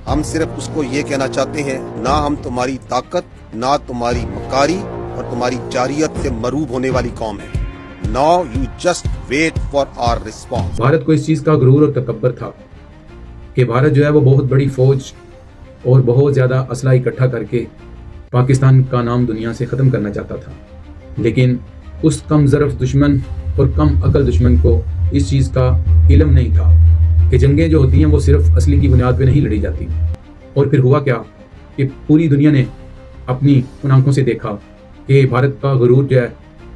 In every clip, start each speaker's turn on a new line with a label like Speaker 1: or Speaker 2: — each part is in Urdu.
Speaker 1: ہم صرف اس کو یہ کہنا چاہتے ہیں، نہ ہم تمہاری طاقت، نہ تمہاری مکاری اور تمہاری جارحیت سے مروب ہونے والی قوم ہے۔ Now you just wait for our response۔
Speaker 2: Bharat کو اس چیز کا غرور اور تکبر تھا کہ بھارت جو ہے وہ بہت بڑی فوج اور بہت زیادہ اسلحہ اکٹھا کر کے پاکستان کا نام دنیا سے ختم کرنا چاہتا تھا، لیکن اس کم ظرف دشمن اور کم عقل دشمن کو اس چیز کا علم نہیں تھا کہ جنگیں جو ہوتی ہیں وہ صرف اسلحے کی بنیاد پہ نہیں لڑی جاتی۔ اور پھر ہوا کیا کہ پوری دنیا نے اپنی ان آنکھوں سے دیکھا کہ بھارت کا غرور جو ہے،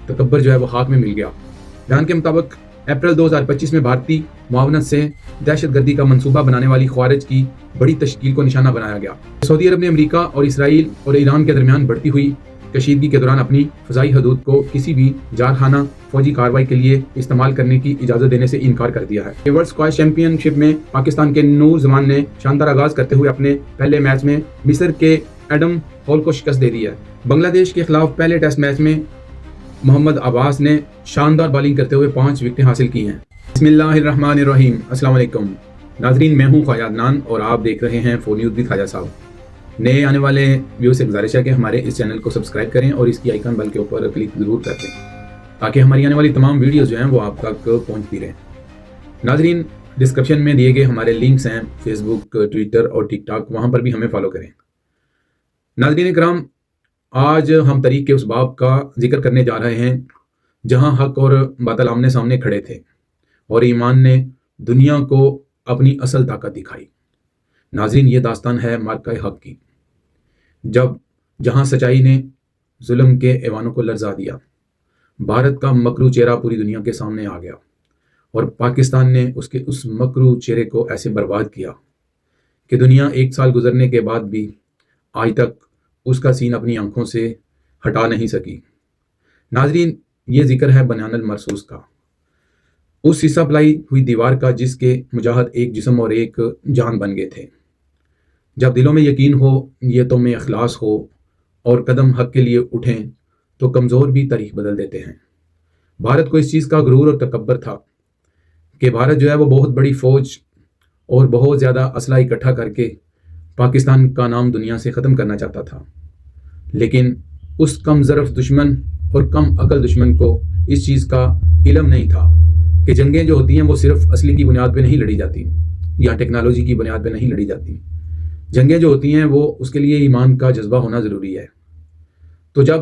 Speaker 2: تکبر جو ہے وہ ہاتھ میں مل گیا۔ بیان کے مطابق اپریل 2025 میں بھارتی معاونت سے دہشت گردی کا منصوبہ بنانے والی خوارج کی بڑی تشکیل کو نشانہ بنایا گیا۔ سعودی عرب نے امریکہ اور اسرائیل اور ایران کے درمیان بڑھتی ہوئی کشیدگی کے دوران اپنی فضائی حدود کو کسی بھی جارحانہ فوجی کارروائی کے لیے استعمال کرنے کی اجازت دینے سے انکار کر دیا ہے۔ ورلڈ اسکواش چیمپئن شپ میں پاکستان کے نور زمان نے شاندار آغاز کرتے ہوئے اپنے پہلے میچ میں مصر کے ایڈم ہال کو شکست دے دی ہے۔ بنگلہ دیش کے خلاف پہلے ٹیسٹ میچ میں محمد عباس نے شاندار بالنگ کرتے ہوئے 5 وکٹیں حاصل کی ہیں۔ بسم اللہ الرحمن الرحیم۔ السلام علیکم ناظرین، میں ہوں خواجہ عدنان اور آپ دیکھ رہے ہیں فور نیوز وتھ خواجہ صاحب۔ نئے آنے والے ویو سے گزارش ہے کہ ہمارے اس چینل کو سبسکرائب کریں اور اس کی آئیکن بیل کے اوپر کلک ضرور کر دیں تاکہ ہماری آنے والی تمام ویڈیوز جو ہیں وہ آپ تک پہنچتی رہیں۔ ناظرین، ڈسکرپشن میں دیے گئے ہمارے لنکس ہیں فیس بک، ٹویٹر اور ٹک ٹاک، وہاں پر بھی ہمیں فالو کریں۔ ناظرین کرام، آج ہم تاریخ کے اس باب کا ذکر کرنے جا رہے ہیں جہاں حق اور باطل آمنے سامنے کھڑے تھے اور ایمان نے دنیا کو اپنی اصل طاقت دکھائی۔ ناظرین، یہ داستان ہے معرکہ حق کی، جہاں سچائی نے ظلم کے ایوانوں کو لرزا دیا، بھارت کا مکرو چہرہ پوری دنیا کے سامنے آ گیا اور پاکستان نے اس مکرو چہرے کو ایسے برباد کیا کہ دنیا 1 سال گزرنے کے بعد بھی آج تک اس کا سین اپنی آنکھوں سے ہٹا نہیں سکی۔ ناظرین، یہ ذکر ہے بنیان المرصوص کا، اس حصہ پلائی ہوئی دیوار کا جس کے مجاہد ایک جسم اور ایک جان بن گئے تھے۔ جب دلوں میں یقین ہو، نیتوں میں اخلاص ہو اور قدم حق کے لیے اٹھیں تو کمزور بھی تاریخ بدل دیتے ہیں۔ بھارت کو اس چیز کا غرور اور تکبر تھا کہ بھارت جو ہے وہ بہت بڑی فوج اور بہت زیادہ اسلحہ اکٹھا کر کے پاکستان کا نام دنیا سے ختم کرنا چاہتا تھا، لیکن اس کم ظرف دشمن اور کم عقل دشمن کو اس چیز کا علم نہیں تھا کہ جنگیں جو ہوتی ہیں وہ صرف اسلحے کی بنیاد پہ نہیں لڑی جاتی یا ٹیکنالوجی کی بنیاد پہ نہیں لڑی جاتی۔ جنگیں جو ہوتی ہیں وہ اس کے لیے ایمان کا جذبہ ہونا ضروری ہے۔ تو جب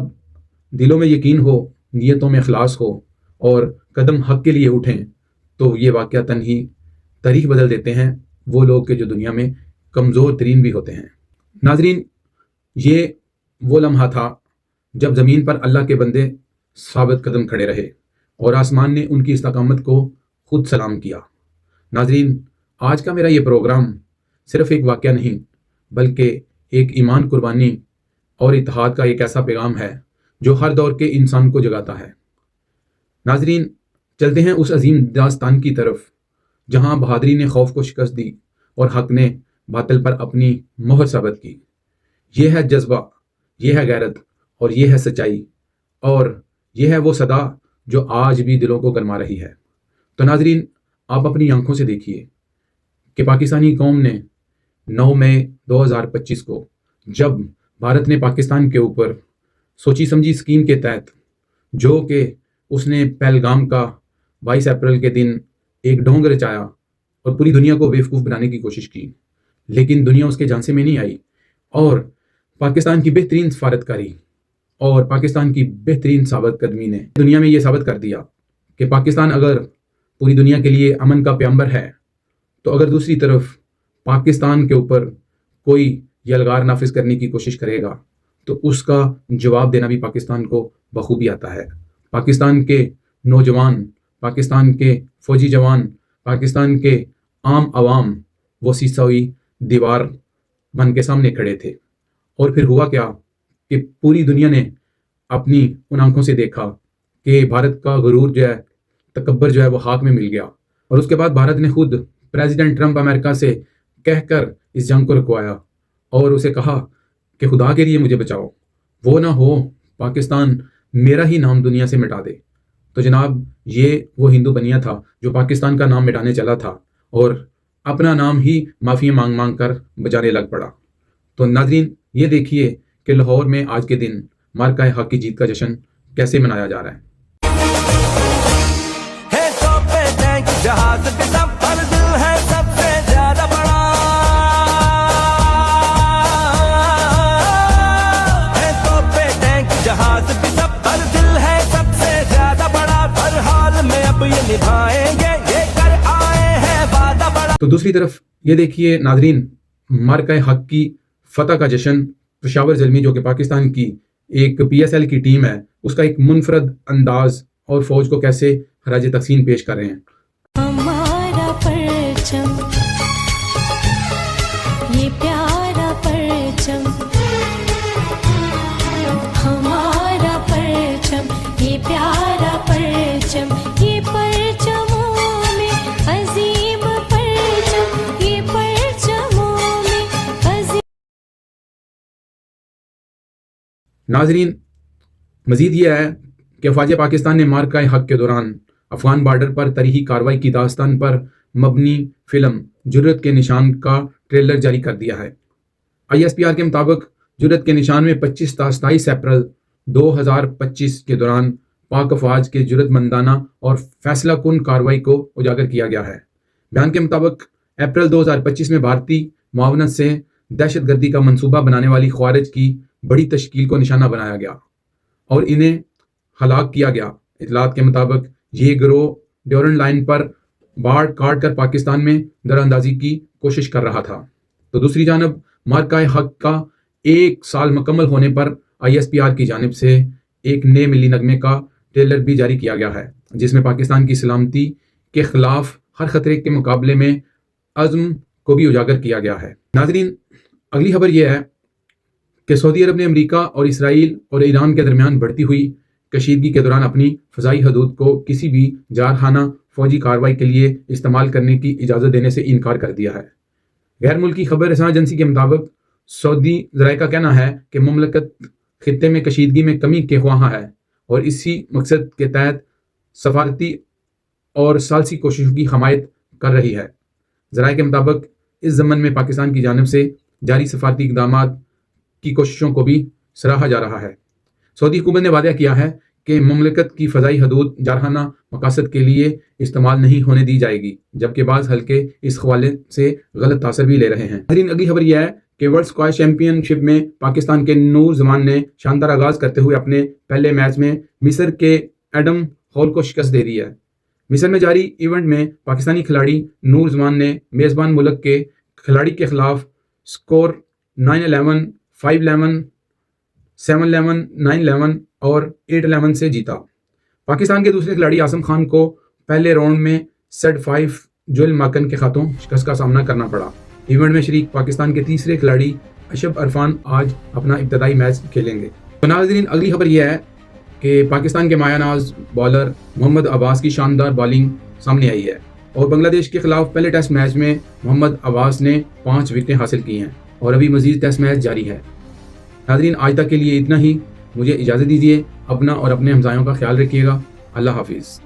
Speaker 2: دلوں میں یقین ہو، نیتوں میں اخلاص ہو اور قدم حق کے لیے اٹھیں تو یہ واقعتاً ہی تاریخ بدل دیتے ہیں وہ لوگ کہ جو دنیا میں کمزور ترین بھی ہوتے ہیں۔ ناظرین، یہ وہ لمحہ تھا جب زمین پر اللہ کے بندے ثابت قدم کھڑے رہے اور آسمان نے ان کی استقامت کو خود سلام کیا۔ ناظرین، آج کا میرا یہ پروگرام صرف ایک واقعہ نہیں بلکہ ایک ایمان، قربانی اور اتحاد کا ایک ایسا پیغام ہے جو ہر دور کے انسان کو جگاتا ہے۔ ناظرین، چلتے ہیں اس عظیم داستان کی طرف جہاں بہادری نے خوف کو شکست دی اور حق نے باطل پر اپنی مہر ثابت کی۔ یہ ہے جذبہ، یہ ہے غیرت اور یہ ہے سچائی، اور یہ ہے وہ صدا جو آج بھی دلوں کو گرما رہی ہے۔ تو ناظرین، آپ اپنی آنکھوں سے دیکھیے کہ پاکستانی قوم نے 9 مئی 2025 کو جب بھارت نے پاکستان کے اوپر سوچی سمجھی اسکیم کے تحت، جو کہ اس نے پہلگام کا 22 اپریل کے دن ایک ڈھونگ رچایا اور پوری دنیا کو بیوقوف بنانے کی کوشش کی، لیکن دنیا اس کے جھانسے میں نہیں آئی اور پاکستان کی بہترین سفارتکاری اور پاکستان کی بہترین ثابت قدمی نے دنیا میں یہ ثابت کر دیا کہ پاکستان اگر پوری دنیا کے لیے امن کا پیغمبر ہے تو اگر دوسری طرف پاکستان کے اوپر کوئی یلغار نافذ کرنے کی کوشش کرے گا تو اس کا جواب دینا بھی پاکستان کو بخوبی آتا ہے۔ پاکستان کے نوجوان، پاکستان کے فوجی جوان، پاکستان کے عام عوام وہ سیسہ ہوئی دیوار بن کے سامنے کھڑے تھے۔ اور پھر ہوا کیا کہ پوری دنیا نے اپنی ان آنکھوں سے دیکھا کہ بھارت کا غرور جو ہے، تکبر جو ہے وہ خاک میں مل گیا، اور اس کے بعد بھارت نے خود پریزیڈنٹ ٹرمپ امریکہ سے کہہ کر اس جنگ کو رکوایا اور اسے کہا کہ خدا کے لیے مجھے بچاؤ، وہ نہ ہو پاکستان میرا ہی نام دنیا سے مٹا دے۔ تو جناب، یہ وہ ہندو بنیا تھا جو پاکستان کا نام مٹانے چلا تھا، اور اپنا نام ہی معافی مانگ مانگ کر بچانے لگ پڑا۔ تو ناظرین یہ دیکھیے کہ لاہور میں آج کے دن مارکہ حق کی جیت کا جشن کیسے منایا جا رہا ہے۔ جہاز کے سفر دل ہے سب سے زیادہ بڑا، ہے تو پہ ٹینک جہاز کے سفر دل ہے سب سے زیادہ بڑا، ہر حال میں اب یہ نبھائیں گے یہ کر آئے ہیں وعدہ بڑا۔ تو دوسری طرف یہ دیکھیے ناظرین، مارکہ حق کی فتح کا جشن پشاور زلمی جو کہ پاکستان کی ایک پی ایس ایل کی ٹیم ہے، اس کا ایک منفرد انداز اور فوج کو کیسے خراج تحسین پیش کر رہے ہیں۔
Speaker 3: ہمارا پرچم یہ پیارا پرچم، ہمارا پرچم یہ پیارا پرچم، یہ پرچموں میں عظیم پرچم، یہ پرچموں میں عظیم۔
Speaker 2: ناظرین مزید یہ ہے کہ افواج پاکستان نے مارکہ حق کے دوران افغان بارڈر پر تاریخی کارروائی کی داستان پر مبنی فلم جرأت کے نشان کا ٹریلر جاری کر دیا ہے۔ آئی ایس پی آر کے مطابق جرأت کے نشان میں 25 تا 27 اپریل 2025 کے دوران پاک افواج کے جرأت مندانہ اور فیصلہ کن کارروائی کو اجاگر کیا گیا ہے۔ بیان کے مطابق اپریل 2025 میں بھارتی معاونت سے دہشت گردی کا منصوبہ بنانے والی خوارج کی بڑی تشکیل کو نشانہ بنایا گیا اور انہیں ہلاک کیا گیا۔ اطلاعات کے مطابق یہ گروہ ڈیورنڈ لائن پر باڑ کاٹ کر پاکستان میں دراندازی کی کوشش کر رہا تھا۔ تو دوسری جانب مارکہ حق کا 1 سال مکمل ہونے پر آئی ایس پی آر کی جانب سے ایک نئے ملی نغمے کا ٹریلر بھی جاری کیا گیا ہے، جس میں پاکستان کی سلامتی کے خلاف ہر خطرے کے مقابلے میں عزم کو بھی اجاگر کیا گیا ہے۔ ناظرین اگلی خبر یہ ہے کہ سعودی عرب نے امریکہ اور اسرائیل اور ایران کے درمیان بڑھتی ہوئی کشیدگی کے دوران اپنی فضائی حدود کو کسی بھی جارحانہ فوجی کارروائی کے لیے استعمال کرنے کی اجازت دینے سے انکار کر دیا ہے۔ غیر ملکی خبر رساں ایجنسی کے مطابق سعودی ذرائع کا کہنا ہے کہ مملکت خطے میں کشیدگی میں کمی کے خواہاں ہے اور اسی مقصد کے تحت سفارتی اور ثالثی کوششوں کی حمایت کر رہی ہے۔ ذرائع کے مطابق اس ضمن میں پاکستان کی جانب سے جاری سفارتی اقدامات کی کوششوں کو بھی سراہا جا رہا ہے۔ سعودی حکومت نے وعدہ کیا ہے کہ مملکت کی فضائی حدود جارحانہ مقاصد کے لیے استعمال نہیں ہونے دی جائے گی، جبکہ بعض حلقے اس حوالے سے غلط تاثر بھی لے رہے ہیں۔ اگلی خبر یہ ہے کہ ورلڈ اسکواش چیمپئن شپ میں پاکستان کے نور زمان نے شاندار آغاز کرتے ہوئے اپنے پہلے میچ میں مصر کے ایڈم ہال کو شکست دے دی ہے۔ مصر میں جاری ایونٹ میں پاکستانی کھلاڑی نور زمان نے میزبان ملک کے کھلاڑی کے خلاف سکور 9-11، 5-11، 7-11، 9-11 اور 8-11 سے جیتا۔ پاکستان کے دوسرے کھلاڑی عاصم خان کو پہلے راؤنڈ میں سیٹ 5 جویل ماکن کے ہاتھوں شکست کا سامنا کرنا پڑا۔ ایونٹ میں شریک پاکستان کے تیسرے کھلاڑی اشب عرفان آج اپنا ابتدائی میچ کھیلیں گے۔ تو ناظرین اگلی خبر یہ ہے کہ پاکستان کے مایہ ناز بالر محمد عباس کی شاندار بالنگ سامنے آئی ہے اور بنگلہ دیش کے خلاف پہلے ٹیسٹ میچ میں محمد عباس نے 5 وکٹیں حاصل کی ہیں اور ابھی مزید ٹیسٹ میچ جاری ہے۔ ناظرین آج تک کے لیے اتنا ہی، مجھے اجازت دیجیے، اپنا اور اپنے ہمسایوں کا خیال رکھیے گا۔ اللہ حافظ۔